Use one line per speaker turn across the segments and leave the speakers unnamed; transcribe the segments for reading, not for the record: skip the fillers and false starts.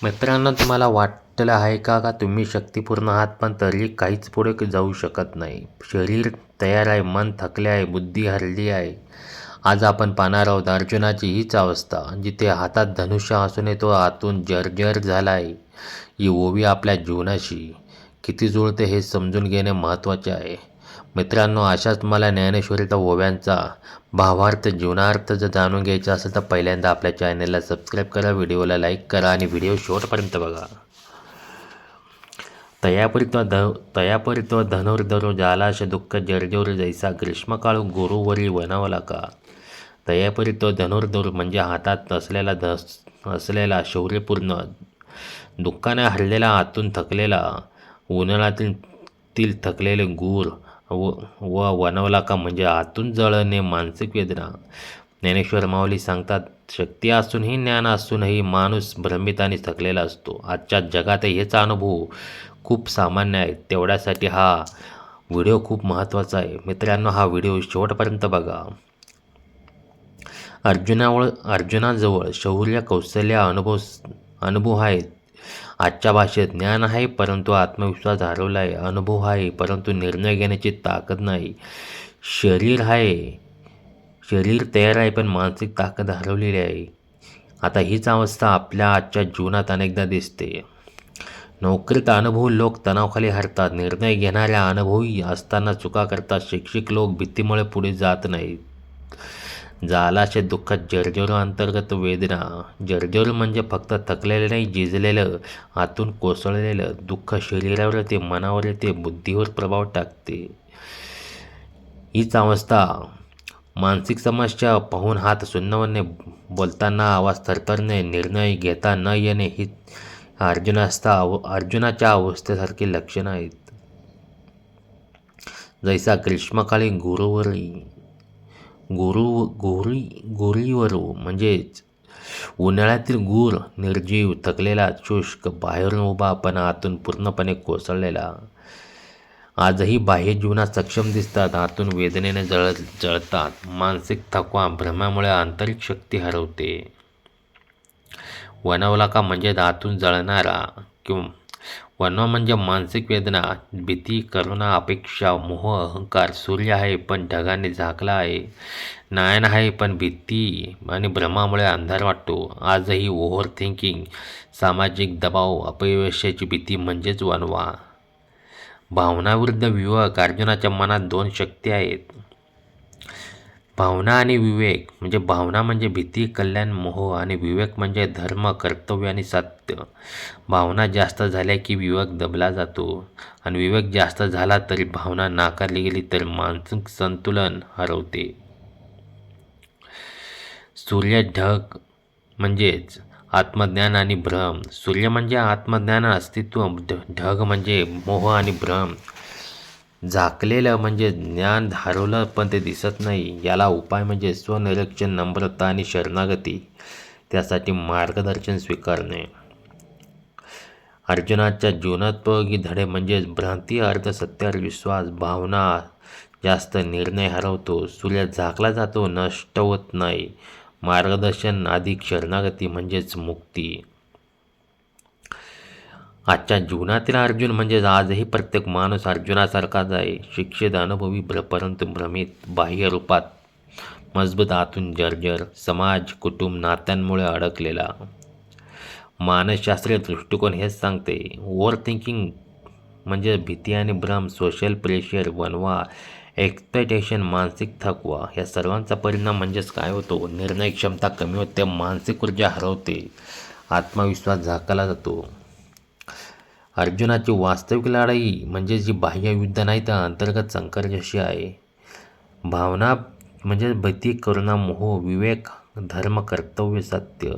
मित्रांनो, तुम्हाला वाटलं आहे का तुम्ही शक्तिपूर्ण आहात पण तरी काहीच पुढे जाऊ शकत नाही. शरीर तयार आहे, मन थकले आहे, बुद्धी हरली आहे. आज आपण पाहणार आहोत अर्जुनाची हीच अवस्था, जिथे हातात धनुष्य असूनही तो आतून जर्जर झाला आहे. ही ओवी आपल्या जीवनाशी किती जुळते हे समजून घेणे महत्त्वाचे आहे. मित्रांनो, अशाच तुम्हाला ज्ञानेश्वरीच्या ओव्यांचा भावार्थ जीवनार्थ जर जाणून घ्यायचा असेल तर पहिल्यांदा आपल्या चॅनलला सबस्क्राईब करा, व्हिडिओला लाईक करा आणि व्हिडिओ शेवटपर्यंत बघा. तयापरी तो धनुर्धरो जालाश दुःख जर्जोर जैसा ग्रीष्मकाळ गुरुवरी वनवला का. तयापरी तो धनुर्धर म्हणजे हातात असलेला शौर्यपूर्ण, दुःखाने हरलेला, आतून थकलेला, उन्हाळ्यातील थकलेले गूर व वनवला का म्हणजे आतून जळणे, मानसिक वेदना. ज्ञानेश्वर माऊली सांगतात, शक्ती असूनही ज्ञान असूनही माणूस भ्रमित आणि थकलेला असतो. आजच्या जगात हेच अनुभव खूप सामान्य आहेत. तेवढ्यासाठी हा व्हिडिओ खूप महत्त्वाचा आहे. मित्रांनो, हा व्हिडिओ शेवटपर्यंत बघा. अर्जुनाजवळ शौर्य, कौशल्य, अनुभव आहेत. आजच्या भाषेत ज्ञान आहे परंतु आत्मविश्वास हरवला आहे. अनुभव आहे परंतु निर्णय घेण्याची ताकद नाही. शरीर तयार आहे पण मानसिक ताकद हरवलेली आहे. आता हीच अवस्था आपल्या आजच्या जीवनात अनेकदा दिसते. नोकरीत अनुभव लोक तणावाखाली हरतात. निर्णय घेणाऱ्या अनुभवी असताना चुका करतात. शिक्षित लोक भीतीमुळे पुढे जात नाहीत. जालाशे दुःखात जर्जर अंतर्गत वेदना. जर्जर म्हणजे फक्त थकलेलं नाही, झिजलेलं, आतून कोसळलेलं दुःख शरीरावर येते, मनावर येते, बुद्धीवर प्रभाव टाकते. हीच अवस्था. मानसिक समस्या पाहून हात सुन्नवणे, बोलताना आवाज थरथरणे, निर्णय घेता न येणे ही अर्जुनाच्या अवस्थेसारखी लक्षणं आहेत. जैसा ग्रीष्मकाळी गुरीवरू म्हणजेच उन्हाळ्यातील गूर, निर्जीव, थकलेला, शुष्क, बाहेरून उभा पण आतून पूर्णपणे कोसळलेला. आजही बाह्य जीवनात सक्षम दिसतात, आतून वेदनेने जळतात. मानसिक थकवा, भ्रमामुळे आंतरिक शक्ती हरवते. वनवला का म्हणजे आतून जळणारा वनवा म्हणजे मानसिक वेदना, भीती, करुणा, अपेक्षा, मोह, अहंकार. सूर्य आहे पण ढगाने झाकला आहे. नयन आहे पण भीती आणि भ्रमामुळे अंधार वाटतो. आजही ओव्हर थिंकिंग, सामाजिक दबाव, अपयशाची भीती म्हणजेच वनवा. भावनाविरुद्ध विवेक. अर्जुनाच्या मनात दोन शक्ती आहेत, भावना आणि विवेक. म्हणजे भावना म्हणजे भीती, कल्याण, मोह आणि विवेक म्हणजे धर्म, कर्तव्य आणि सत्य. भावना जास्त झाल्या की विवेक दबला जातो आणि विवेक जास्त झाला तरी भावना नाकारली गेली तर मानसिक संतुलन हरवते. सूर्य, ढग म्हणजेच आत्मज्ञान आणि भ्रम. सूर्य म्हणजे आत्मज्ञान, अस्तित्व. ढग म्हणजे मोह आणि भ्रम. झाकलेलं म्हणजे ज्ञान हरवलं पण ते दिसत नाही. याला उपाय म्हणजे स्वनिरीक्षण, नम्रता आणि शरणागती. त्यासाठी मार्गदर्शन स्वीकारणे. अर्जुनाच्या जीवनोपयोगी धडे म्हणजेच भ्रांती, अर्थ, सत्यावर विश्वास. भावना जास्त, निर्णय हरवतो. सूर्य झाकला जातो, नष्ट होत नाही. मार्गदर्शन अधिक, शरणागती म्हणजेच मुक्ती. आजच्या जीवनातील अर्जुन म्हणजे आजही प्रत्येक माणूस अर्जुनासारखाच आहे. शिक्षित, अनुभवी, परंतु भ्रमित. बाह्य रूपात मजबूत, आतून जर्जर. समाज, कुटुंब, नात्यांमुळे अडकलेला. मानसशास्त्रीय दृष्टिकोन हेच सांगते. ओव्हर थिंकिंग म्हणजे भीती आणि भ्रम, सोशल प्रेशर, वनवा, एक्सपेक्टेशन, मानसिक थकवा. या सर्वांचा परिणाम म्हणजेच काय होतो? निर्णय क्षमता कमी होते, मानसिक ऊर्जा हरवते, आत्मविश्वास झाकला जातो. अर्जुनाची वास्तविक लढाई म्हणजे जी बाह्य युद्ध नाही तर अंतर्गत संघर्षाशी आहे. भावना म्हणजे भीती, करुणा, मोह, विवेक, धर्म, कर्तव्य, सत्य.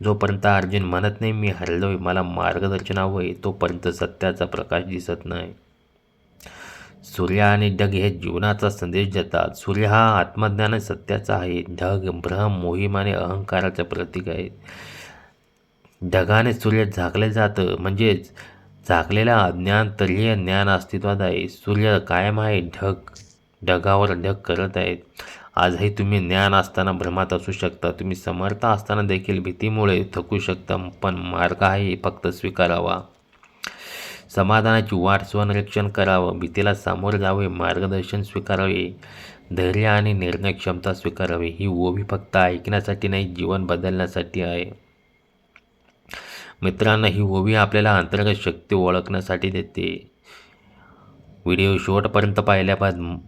जोपर्यंत अर्जुन म्हणत नाही मी हरलोय, मला मार्गदर्शन हवंय, तोपर्यंत सत्याचा प्रकाश दिसत नाही. सूर्य आणि ढग हे जीवनाचा संदेश देतात. सूर्य हा आत्मज्ञान सत्याचा आहे. ढग भ्रम, मोहीम आणि अहंकाराचे प्रतीक आहेत. ढगाने सूर्य झाकले जातं म्हणजेच झाकलेला अज्ञान, तरीही ज्ञान अस्तित्वात आहे. सूर्य कायम आहे, ढगावर ढग करत आहेत. आजही तुम्ही ज्ञान असताना भ्रमात असू शकता, तुम्ही समर्थ असताना देखील भीतीमुळे थकू शकता, पण मार्ग आहे फक्त स्वीकारावा. समाधानाची वाट स्वनिरीक्षण करावं, भीतीला सामोरे जावे, मार्गदर्शन स्वीकारावे, धैर्य आणि निर्णय क्षमता स्वीकारावी. ही ओवी फक्त ऐकण्यासाठी नाही, जीवन बदलण्यासाठी आहे. मित्रांनो, ही ओवी आपल्याला अंतर्गत शक्ती ओळखण्यासाठी देते. व्हिडिओ शेवटपर्यंत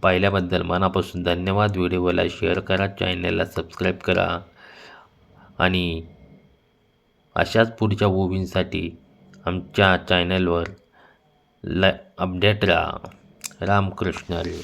पाहिल्याबद्दल मनापासून धन्यवाद. व्हिडिओला शेअर करा, चॅनलला सबस्क्राईब करा आणि अशाच पुढच्या ओवींसाठी आमच्या चॅनलवर अपडेट राहा. रामकृष्ण हरी.